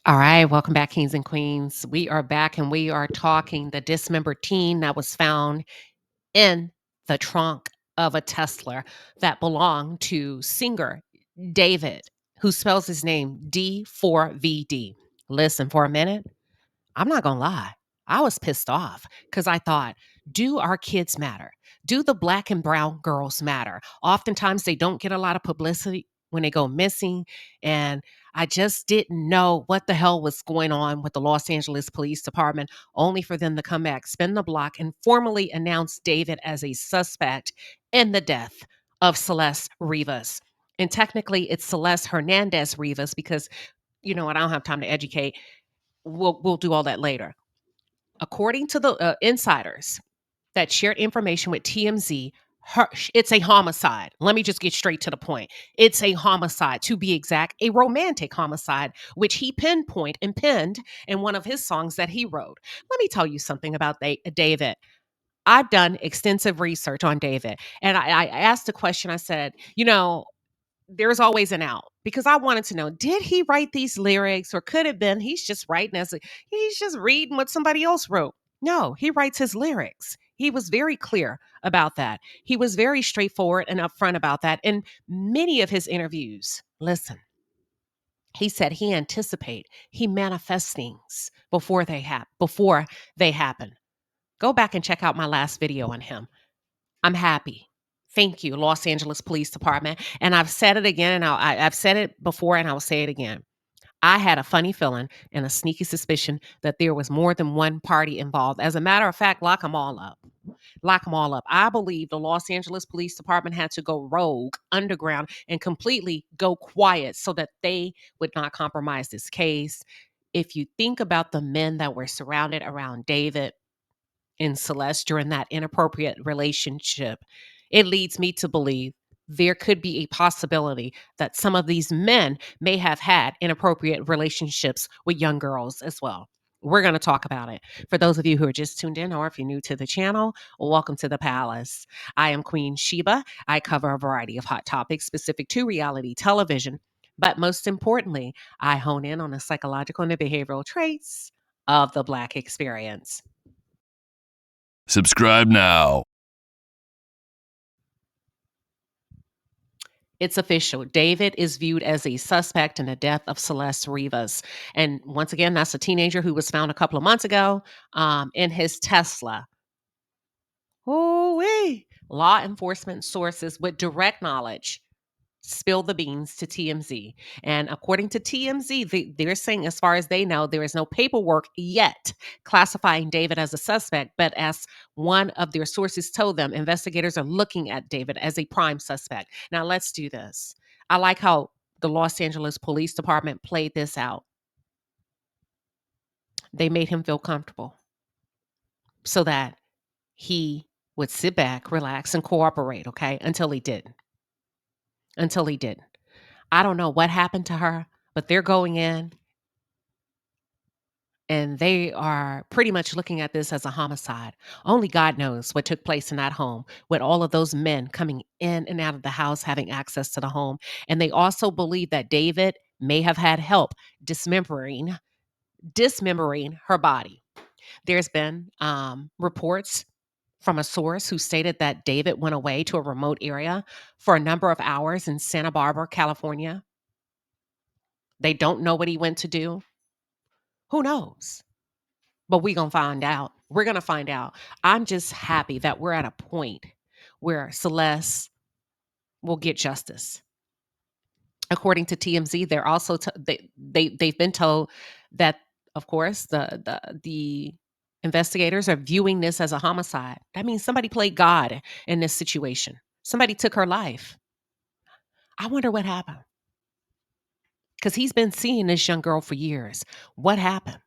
All right, welcome back, kings and queens. We are back and we are talking the dismembered teen that was found in the trunk of a Tesla that belonged to singer David, who spells his name D4VD. Listen, for a minute, I'm not going to lie. I was pissed off because I thought, do our kids matter? Do the black and brown girls matter? Oftentimes, they don't get a lot of publicity when they go missing. And I just didn't know what the hell was going on with the Los Angeles Police Department, only for them to come back, spin the block, and formally announce David as a suspect in the death of Celeste Rivas. And technically, it's Celeste Hernandez Rivas because, you know what, I don't have time to educate. We'll do all that later. According to the insiders that shared information with TMZ, it's a homicide. Let me just get straight to the point. It's a homicide, to be exact, a romantic homicide, which he pinpointed and penned in one of his songs that he wrote. Let me tell you something about David. I've done extensive research on David, and I asked the question. I said, there's always an out because I wanted to know, did he write these lyrics or could it been he's just writing he's just reading what somebody else wrote? No, he writes his lyrics. He was very clear about that. He was very straightforward and upfront about that. In many of his interviews, listen, he said he manifests things before they happen. Go back and check out my last video on him. I'm happy. Thank you, Los Angeles Police Department. And I've said it again, and I've said it before, and I'll say it again. I had a funny feeling and a sneaky suspicion that there was more than one party involved. As a matter of fact, lock them all up. Lock them all up. I believe the Los Angeles Police Department had to go rogue, underground, and completely go quiet so that they would not compromise this case. If you think about the men that were surrounded around David, in Celeste during that inappropriate relationship, it leads me to believe there could be a possibility that some of these men may have had inappropriate relationships with young girls as well. We're going to talk about it. For those of you who are just tuned in, or if you're new to the channel, welcome to the palace. I am Queen Sheba. I cover a variety of hot topics specific to reality television. But most importantly, I hone in on the psychological and the behavioral traits of the Black experience. Subscribe now. It's official. David is viewed as a suspect in the death of Celeste Rivas. And once again, that's a teenager who was found a couple of months ago in his Tesla. Ooh-wee. Law enforcement sources with direct knowledge spill the beans to TMZ. And according to TMZ, they're saying, as far as they know, there is no paperwork yet classifying David as a suspect. But as one of their sources told them, investigators are looking at David as a prime suspect. Now, let's do this. I like how the Los Angeles Police Department played this out. They made him feel comfortable so that he would sit back, relax, and cooperate, okay, until he didn't. I don't know what happened to her, but they're going in and they are pretty much looking at this as a homicide. Only God knows what took place in that home with all of those men coming in and out of the house, having access to the home. And they also believe that David may have had help dismembering her body. There's been reports from a source who stated that David went away to a remote area for a number of hours in Santa Barbara, California. They don't know what he went to do. Who knows? But we're going to find out. We're going to find out. I'm just happy that we're at a point where Celeste will get justice. According to TMZ, they're also they've been told that, of course, the investigators are viewing this as a homicide. That means somebody played God in this situation. Somebody took her life. I wonder what happened. Because he's been seeing this young girl for years. What happened?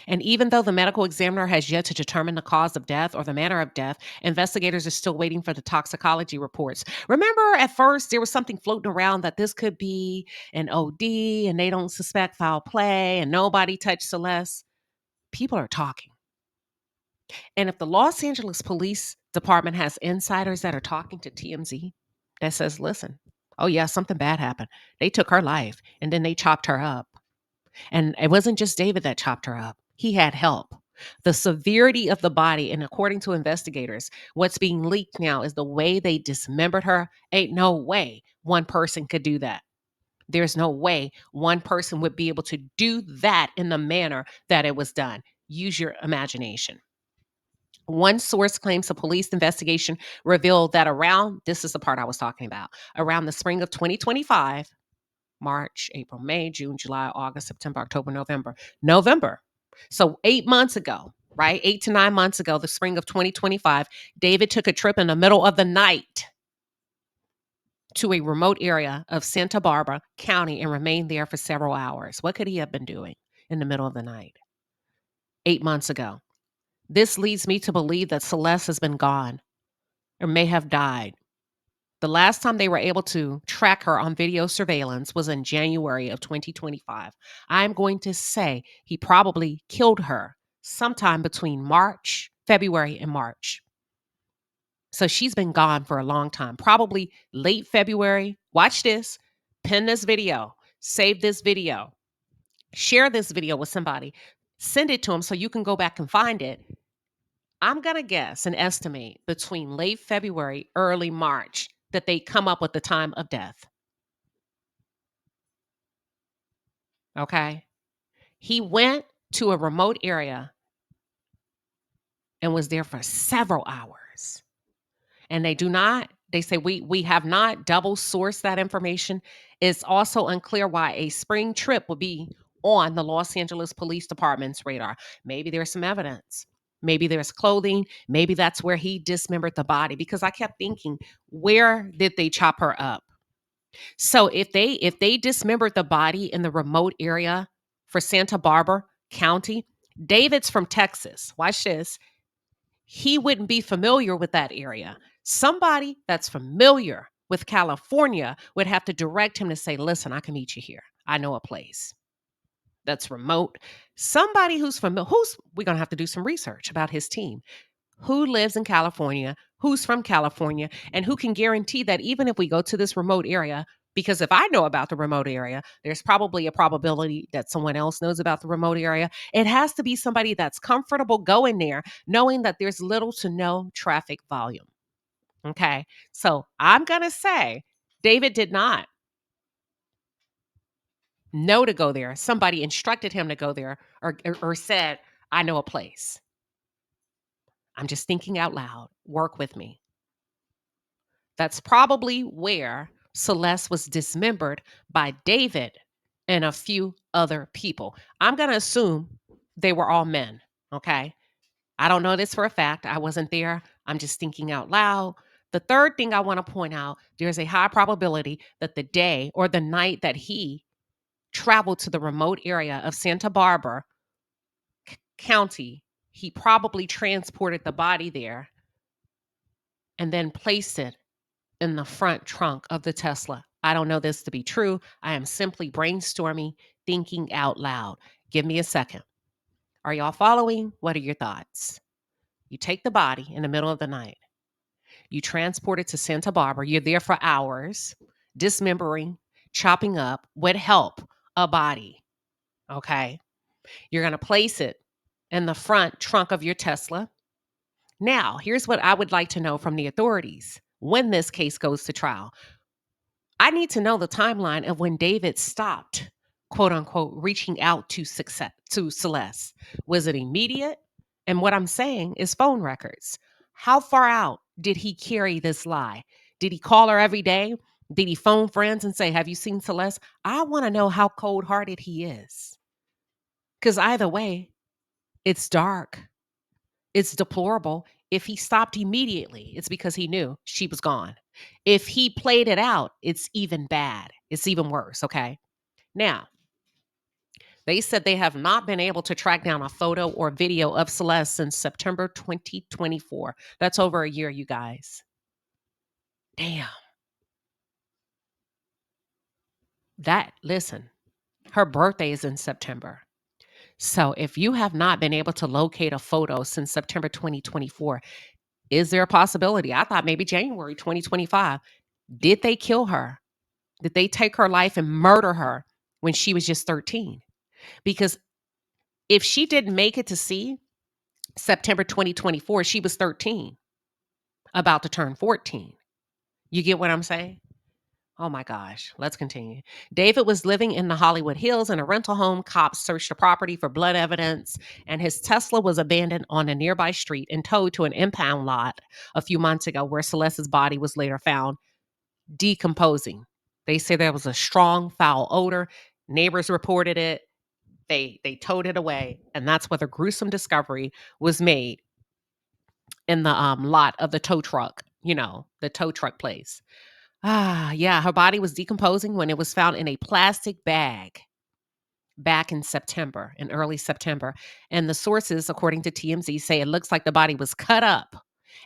And even though the medical examiner has yet to determine the cause of death or the manner of death, investigators are still waiting for the toxicology reports. Remember, at first, there was something floating around that this could be an OD and they don't suspect foul play and nobody touched Celeste. People are talking. And if the Los Angeles Police Department has insiders that are talking to TMZ that says, listen, oh yeah, something bad happened. They took her life and then they chopped her up. And it wasn't just David that chopped her up, he had help. The severity of the body, and according to investigators, what's being leaked now is the way they dismembered her. Ain't no way one person could do that. There's no way one person would be able to do that in the manner that it was done. Use your imagination. One source claims a police investigation revealed that around, this is the part I was talking about, around the spring of 2025, March, April, May, June, July, August, September, October, November. So 8 months ago, right? 8 to 9 months ago, the spring of 2025, David took a trip in the middle of the night to a remote area of Santa Barbara County and remained there for several hours. What could he have been doing in the middle of the night? 8 months ago. This leads me to believe that Celeste has been gone or may have died. The last time they were able to track her on video surveillance was in January of 2025. I'm going to say he probably killed her sometime between February and March. So she's been gone for a long time, probably late February. Watch this, pin this video, save this video, share this video with somebody, send it to them so you can go back and find it. I'm going to guess and estimate between late February, early March that they come up with the time of death. Okay. He went to a remote area and was there for several hours. And they say we have not double sourced that information. It's also unclear why a spring trip would be on the Los Angeles Police Department's radar. Maybe there's some evidence. Maybe there's clothing. Maybe that's where he dismembered the body, because I kept thinking, where did they chop her up? So if they dismembered the body in the remote area for Santa Barbara County, David's from Texas. Watch this. He wouldn't be familiar with that area. Somebody that's familiar with California would have to direct him to say, listen, I can meet you here. I know a place that's remote. Somebody who's familiar, we're going to have to do some research about his team. Who lives in California, who's from California, and who can guarantee that even if we go to this remote area, because if I know about the remote area, there's probably a probability that someone else knows about the remote area. It has to be somebody that's comfortable going there, knowing that there's little to no traffic volume. Okay. So I'm going to say David did not know to go there. Somebody instructed him to go there or said, I know a place. I'm just thinking out loud. Work with me. That's probably where Celeste was dismembered by David and a few other people. I'm going to assume they were all men. Okay. I don't know this for a fact. I wasn't there. I'm just thinking out loud. The third thing I want to point out, there's a high probability that the day or the night that he traveled to the remote area of Santa Barbara County, he probably transported the body there and then placed it in the front trunk of the Tesla. I don't know this to be true. I am simply brainstorming, thinking out loud. Give me a second. Are y'all following? What are your thoughts? You take the body in the middle of the night. You transport it to Santa Barbara. You're there for hours, dismembering, chopping up would help a body. Okay. You're going to place it in the front trunk of your Tesla. Now, here's what I would like to know from the authorities when this case goes to trial. I need to know the timeline of when David stopped, quote unquote, reaching out to Celeste. Was it immediate? And what I'm saying is phone records. How far out did he carry this lie? Did he call her every day? Did he phone friends and say, have you seen Celeste? I want to know how cold hearted he is. Because either way, it's dark. It's deplorable. If he stopped immediately, it's because he knew she was gone. If he played it out, it's even bad. It's even worse, okay? Now, they said they have not been able to track down a photo or video of Celeste since September 2024. That's over a year, you guys. Damn. Listen, her birthday is in September. So if you have not been able to locate a photo since September 2024, is there a possibility? I thought maybe January 2025. Did they kill her? Did they take her life and murder her when she was just 13? Because if she didn't make it to see September 2024, she was 13, about to turn 14. You get what I'm saying? Oh my gosh. Let's continue. David was living in the Hollywood Hills in a rental home. Cops searched the property for blood evidence, and his Tesla was abandoned on a nearby street and towed to an impound lot a few months ago, where Celeste's body was later found decomposing. They say there was a strong foul odor. Neighbors reported it. They towed it away, and that's where the gruesome discovery was made, in the lot of the tow truck, the tow truck place. Yeah, her body was decomposing when it was found in a plastic bag back in early September. And the sources, according to TMZ, say it looks like the body was cut up,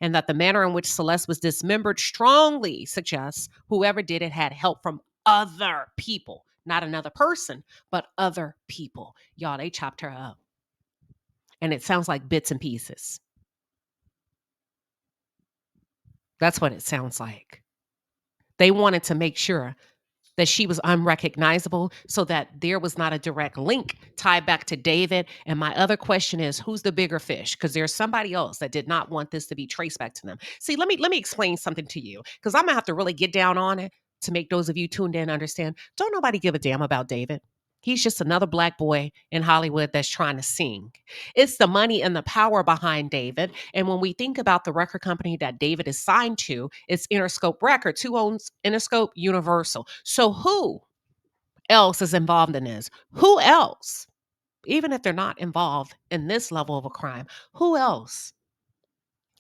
and that the manner in which Celeste was dismembered strongly suggests whoever did it had help from other people. Not another person, but other people. Y'all, they chopped her up. And it sounds like bits and pieces. That's what it sounds like. They wanted to make sure that she was unrecognizable, so that there was not a direct link tied back to David. And my other question is, who's the bigger fish? Because there's somebody else that did not want this to be traced back to them. See, let me explain something to you, because I'm gonna have to really get down on it to make those of you tuned in understand. Don't nobody give a damn about David. He's just another black boy in Hollywood that's trying to sing. It's the money and the power behind David. And when we think about the record company that David is signed to, it's Interscope Records. Who owns Interscope? Universal. So who else is involved in this? Who else, even if they're not involved in this level of a crime, who else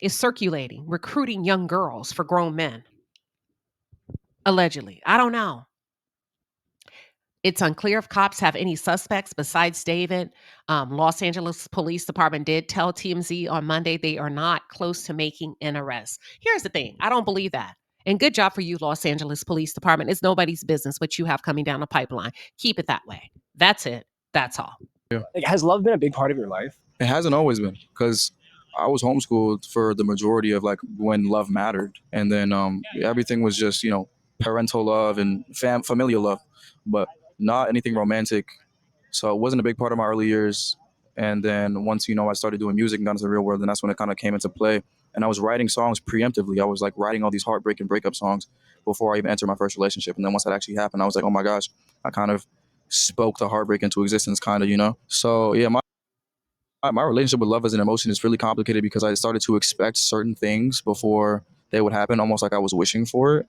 is circulating, recruiting young girls for grown men? Allegedly. I don't know. It's unclear if cops have any suspects besides David. Los Angeles Police Department did tell TMZ on Monday they are not close to making an arrest. Here's the thing. I don't believe that. And good job for you, Los Angeles Police Department. It's nobody's business what you have coming down the pipeline. Keep it that way. That's it. That's all. Yeah. Like, has love been a big part of your life? It hasn't always been, because I was homeschooled for the majority of like when love mattered, and then everything was just parental love and familial love, but not anything romantic. So it wasn't a big part of my early years. And then once I started doing music and got into the real world, and that's when it kind of came into play. And I was writing songs preemptively. I was like writing all these heartbreak and breakup songs before I even entered my first relationship. And then once that actually happened, I was like, oh my gosh, I kind of spoke the heartbreak into existence, kind of. So yeah, my relationship with love as an emotion is really complicated, because I started to expect certain things before they would happen, almost like I was wishing for it.